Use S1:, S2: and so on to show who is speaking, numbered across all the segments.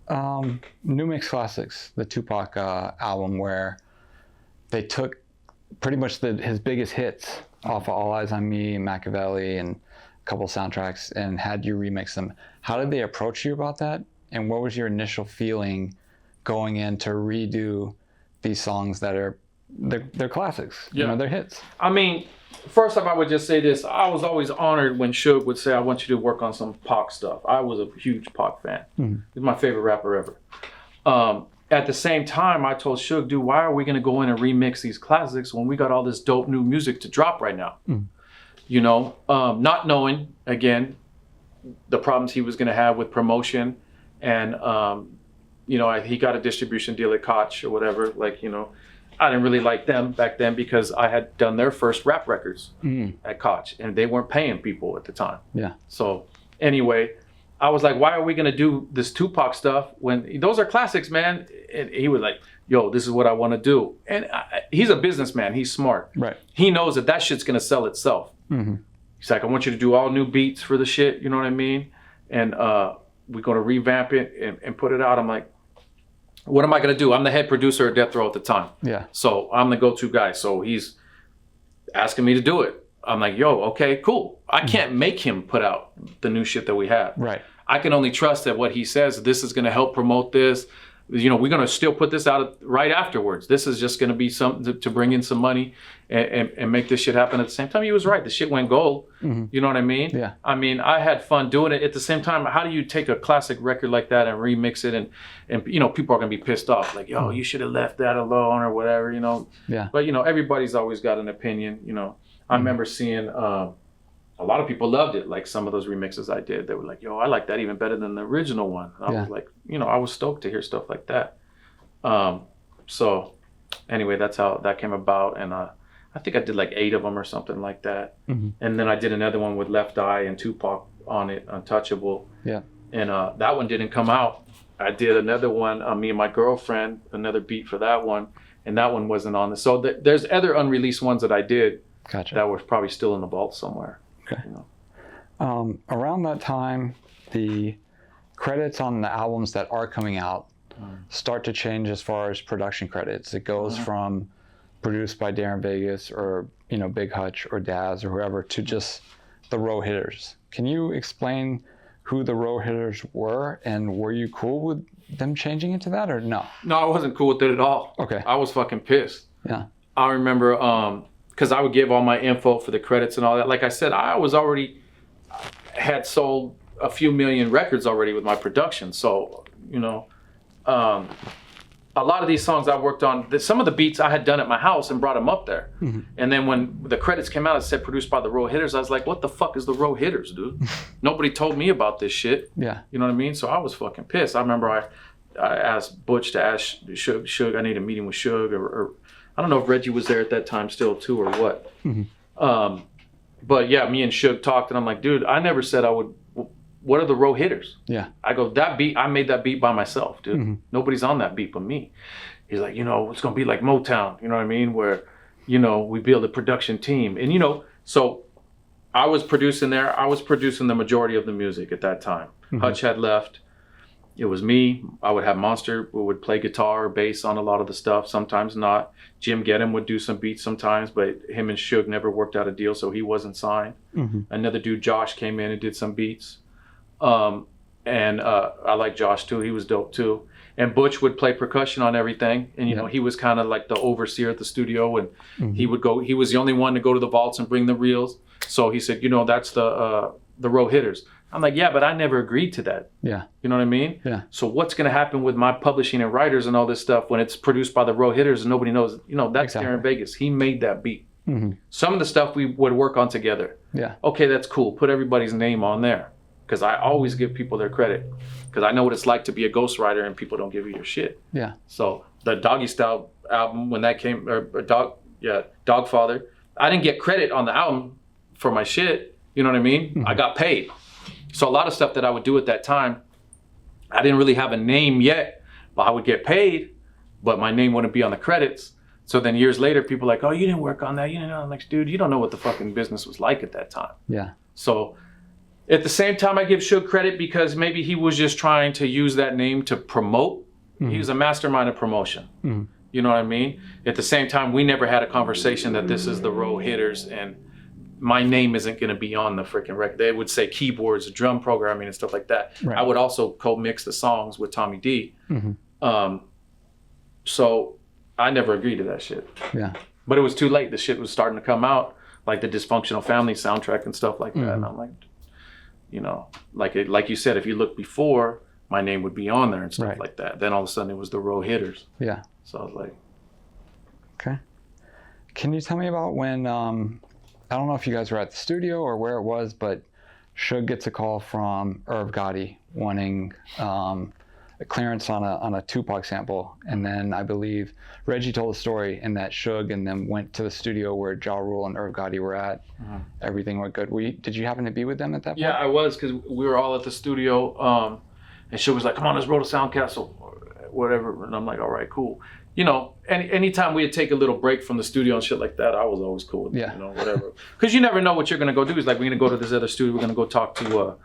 S1: Numixx Klassics, the 2pac album, where they took pretty much his biggest hits off of All Eyes on Me, Machiavelli, and a couple soundtracks, and had you remix them. How did they approach you about that? And what was your initial feeling going in to redo these songs that are they're classics, you know, they're hits?
S2: I mean, first off, I would just say this. I was always honored when Suge would say, I want you to work on some Pac stuff. I was a huge Pac fan. He's my favorite rapper ever. At the same time, I told Suge, dude, why are we going to go in and remix these classics when we got all this dope new music to drop right now? You know, not knowing, again, the problems he was going to have with promotion. And, you know, he got a distribution deal at Koch or whatever. Like, you know, I didn't really like them back then because I had done their first rap records at Koch, and they weren't paying people at the time. So anyway, I was like, why are we going to do this 2pac stuff when those are classics, man? And he was like, yo, this is what I want to do. And he's a businessman. He's smart.
S1: Right.
S2: He knows that shit's going to sell itself. He's like, I want you to do all new beats for the shit. You know what I mean? And we're going to revamp it and put it out. I'm like, what am I going to do? I'm the head producer at Death Row at the time. So I'm the go-to guy. So he's asking me to do it. I'm like, yo, okay, cool. I can't make him put out the new shit that we have.
S1: Right.
S2: I can only trust that what he says, this is going to help promote this. You know, we're going to still put this out right afterwards. This is just going to be something to bring in some money and make this shit happen at the same time. He was right. The shit went gold. You know what I mean? I mean, I had fun doing it. At the same time, how do you take a classic record like that and remix it? And you know, people are going to be pissed off. Like, yo, you should have left that alone or whatever, you know? But, you know, everybody's always got an opinion, you know. I remember seeing a lot of people loved it. Like some of those remixes I did, they were like, yo, I like that even better than the original one. And I was like, you know, I was stoked to hear stuff like that. So anyway, that's how that came about. And I think I did like 8 of them or something like that. And then I did another one with Left Eye and 2pac on it, Untouchable. And that one didn't come out. I did another one, me and my girlfriend, another beat for that one. And that one wasn't on this. So there's other unreleased ones that I did that were probably still in the vault somewhere.
S1: Okay.
S2: You know?
S1: Around that time, the credits on the albums that are coming out start to change as far as production credits. It goes from produced by Darren Vegas or, you know, Big Hutch or Daz or whoever to just the row hitters. Can you explain who the row hitters were, and were you cool with them changing into that or no?
S2: No, I wasn't cool with it at all.
S1: Okay.
S2: I was fucking pissed.
S1: Yeah.
S2: I remember, because I would give all my info for the credits and all that. Like I said, I was already had sold a few million records already with my production. So, you know, a lot of these songs I worked on, some of the beats I had done at my house and brought them up there. And then when the credits came out, it said produced by the Row Hitters. I was like, what the fuck is the Row Hitters, dude? Nobody told me about this shit.
S1: Yeah.
S2: You know what I mean? So I was fucking pissed. I remember I asked Butch to ask Suge, I need a meeting with Suge, or I don't know if Reggie was there at that time still too or what. But yeah, me and Suge talked and I'm like, dude, I never said I would. What are the Row Hitters?
S1: Yeah.
S2: I go, that beat, I made that beat by myself, dude. Nobody's on that beat but me. He's like, you know, it's going to be like Motown, you know what I mean? Where, you know, we build a production team. And, you know, so I was producing there. I was producing the majority of the music at that time. Hutch had left. It was me. I would have Monster who would play guitar or bass on a lot of the stuff, sometimes not. Jim Gedham would do some beats sometimes, but him and Suge never worked out a deal, so he wasn't signed. Another dude, Josh, came in and did some beats. And I like Josh too. He was dope too. And Butch would play percussion on everything. And, you know, he was kind of like the overseer at the studio. And he would go, he was the only one to go to the vaults and bring the reels. So he said, you know, that's the Row Hitters. I'm like, yeah, but I never agreed to that.
S1: Yeah.
S2: You know what I mean?
S1: Yeah.
S2: So what's going to happen with my publishing and writers and all this stuff when it's produced by the Row Hitters and nobody knows? You know, that's Darren Vegas. He made that beat. Some of the stuff we would work on together.
S1: Yeah.
S2: Okay, that's cool. Put everybody's name on there. Because I always give people their credit. Because I know what it's like to be a ghostwriter and people don't give you your shit.
S1: Yeah.
S2: So the Doggy Style album, when that came, or Dogfather, I didn't get credit on the album for my shit. You know what I mean? I got paid. So a lot of stuff that I would do at that time, I didn't really have a name yet, but I would get paid, but my name wouldn't be on the credits. So then years later, people are like, oh, you didn't work on that. You didn't know. I'm like, dude, you don't know what the fucking business was like at that time.
S1: Yeah.
S2: So At the same time, I give Suge credit because maybe he was just trying to use that name to promote. He was a mastermind of promotion. You know what I mean? At the same time, we never had a conversation that this is the Row Hitters and my name isn't going to be on the freaking record. They would say keyboards, drum programming, and stuff like that.
S1: Right.
S2: I would also co-mix the songs with Tommy D. So I never agreed to that shit.
S1: Yeah.
S2: But it was too late. The shit was starting to come out, like the Dysfunctional Family soundtrack and stuff like that. And I'm like, you know, like you said, if you look before, my name would be on there and stuff like that. Then all of a sudden it was the Row Hitters.
S1: Yeah.
S2: So I was like,
S1: okay. Can you tell me about when, I don't know if you guys were at the studio or where it was, but Suge gets a call from Irv Gotti wanting a clearance on a 2pac sample. And then I believe Reggie told the story in that Suge and then went to the studio where Ja Rule and Irv Gotti were at. Everything went good. Did you happen to be with them at that point?
S2: yeah, I was, because we were all at the studio. And Suge was like, come on, let's roll to Soundcastle or whatever. And I'm like, all right, cool. You know, anytime we'd take a little break from the studio and shit like that, I was always cool with it, you know, whatever. Because you never know what you're going to go do. He's like, we're going to go to this other studio. We're going to go talk to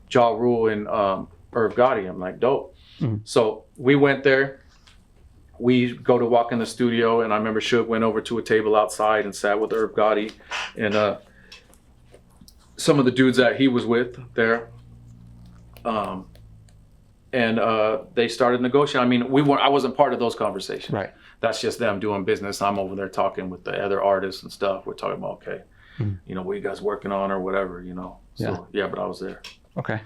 S2: Ja Rule and Irv Gotti. I'm like, dope. So we went there. We go to walk in the studio, and I remember Suge went over to a table outside and sat with Irv Gotti and some of the dudes that he was with there. And they started negotiating. I mean, I wasn't part of those conversations.
S1: Right.
S2: That's just them doing business. I'm over there talking with the other artists and stuff. We're talking about, okay, you know, what you guys working on or whatever, you know. So, yeah, but I was there.
S1: Okay.